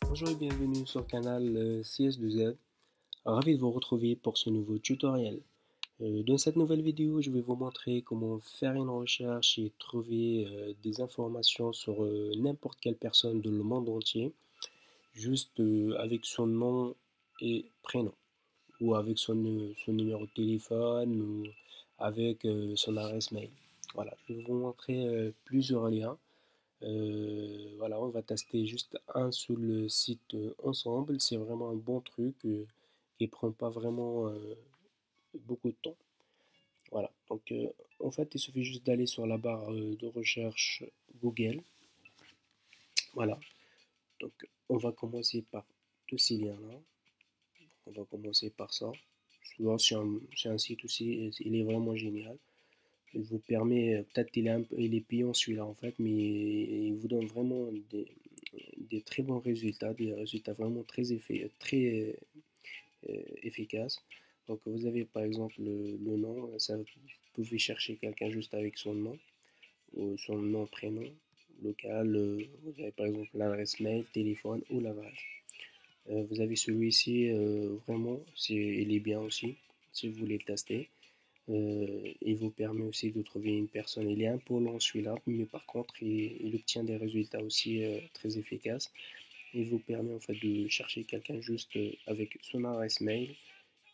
Bonjour et bienvenue sur le canal CS2Z. Ravi de vous retrouver pour ce nouveau tutoriel. Dans cette nouvelle vidéo, je vais vous montrer comment faire une recherche et trouver des informations sur n'importe quelle personne dans le monde entier, juste avec son nom et prénom, ou avec son numéro de téléphone, ou avec son adresse mail. Voilà, je vais vous montrer plusieurs liens. Voilà, on va tester juste un seul site ensemble. C'est vraiment un bon truc qui prend pas vraiment beaucoup de temps. Voilà, donc en fait, il suffit juste d'aller sur la barre de recherche Google. Voilà, donc on va commencer par tous ces liens-là. On va commencer par ça. Souvent, c'est un site aussi, il est vraiment génial. Il vous permet, peut-être il est payant celui-là en fait, mais il vous donne vraiment des très bons résultats, des résultats vraiment très efficaces. Donc vous avez par exemple le nom, ça, vous pouvez chercher quelqu'un juste avec son nom, ou son nom, prénom, local, vous avez par exemple l'adresse mail, téléphone ou l'adresse. Vous avez celui-ci, vraiment, il est bien aussi, si vous voulez le tester. Il vous permet aussi de trouver une personne. Il est un peu long celui-là, mais par contre, il obtient des résultats aussi très efficaces. Il vous permet en fait de chercher quelqu'un juste avec son adresse mail,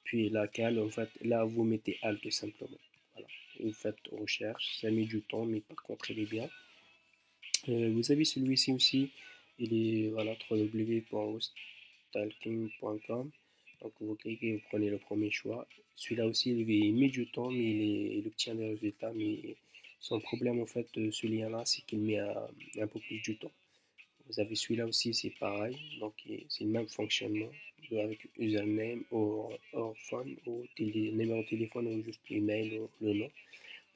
puis laquelle, en fait, là vous mettez alt tout simplement. Voilà. Et vous faites recherche, ça met du temps, mais par contre, il est bien. Vous avez celui-ci aussi, il est voilà, www.hostalking.com. Donc vous cliquez, vous prenez le premier choix. Celui-là aussi, il met du temps, mais il obtient des résultats. Mais son problème, en fait, ce lien-là, c'est qu'il met un peu plus du temps. Vous avez celui-là aussi, c'est pareil. Donc c'est le même fonctionnement avec username ou phone ou numéro de téléphone ou juste l'email ou le nom.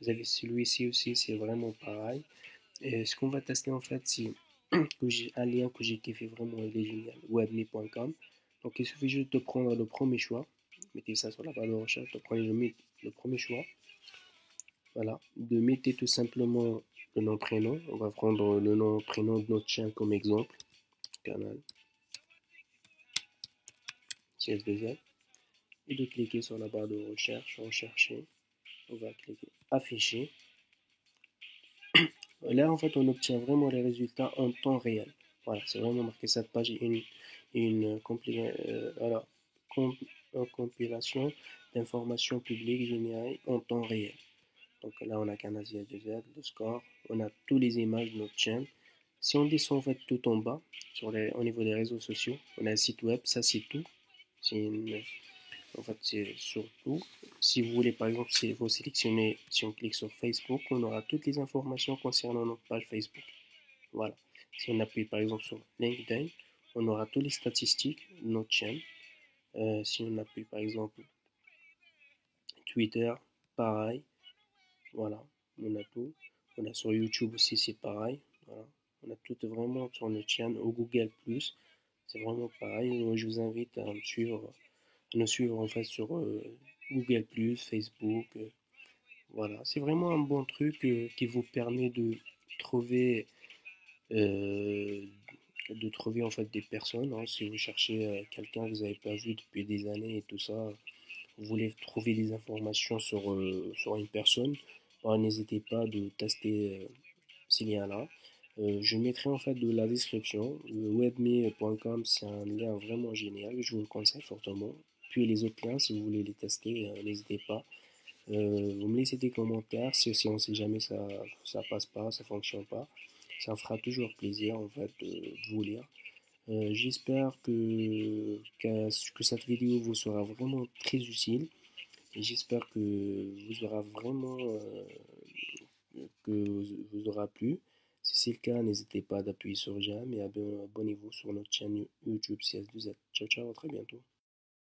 Vous avez celui-ci aussi, c'est vraiment pareil. Et ce qu'on va tester en fait, c'est que j'ai un lien que j'ai kiffé vraiment, il est génial, webme.com. Donc il suffit juste de prendre le premier choix, mettez ça sur la barre de recherche, de prendre le premier choix, voilà, de mettre tout simplement le nom prénom. On va prendre le nom prénom de notre chaîne comme exemple, canal CS2Z, et de cliquer sur la barre de recherche, rechercher, on va cliquer afficher. Là en fait on obtient vraiment les résultats en temps réel. Voilà, c'est vraiment marqué cette page, voilà, compilation d'informations publiques générées en temps réel. Donc là, on a Canal 2Z, le score, on a toutes les images de notre chaîne. Si on descend en fait tout en bas, au niveau des réseaux sociaux, on a un site web, ça c'est tout. En fait, c'est surtout, si vous voulez par exemple, si vous sélectionnez, si on clique sur Facebook, on aura toutes les informations concernant notre page Facebook. Voilà. Si on appuie par exemple sur LinkedIn, on aura toutes les statistiques de notre chaîne. Si on appuie par exemple Twitter, pareil. Voilà, on a tout. On a sur YouTube aussi, c'est pareil. Voilà. On a tout vraiment sur notre chaîne. Au Google Plus, c'est vraiment pareil. Je vous invite à nous suivre en fait sur Google Plus, Facebook. Voilà, c'est vraiment un bon truc qui vous permet trouver euh, de trouver en fait des personnes. Hein. Si vous cherchez quelqu'un que vous n'avez pas vu depuis des années et tout ça, vous voulez trouver des informations sur une personne, bah, n'hésitez pas de tester ces liens-là. Je mettrai en fait de la description. Le webme.com, c'est un lien vraiment génial, je vous le conseille fortement. Puis les autres liens, si vous voulez les tester, n'hésitez pas. Vous me laissez des commentaires si on ne sait jamais ça passe pas, ça fonctionne pas. Ça me fera toujours plaisir en fait de vous lire. J'espère que cette vidéo vous sera vraiment très utile et j'espère que vous aura vraiment vous aura plu. Si c'est le cas, n'hésitez pas d'appuyer sur j'aime et abonnez-vous sur notre chaîne YouTube CS2Z. Ciao ciao, à très bientôt.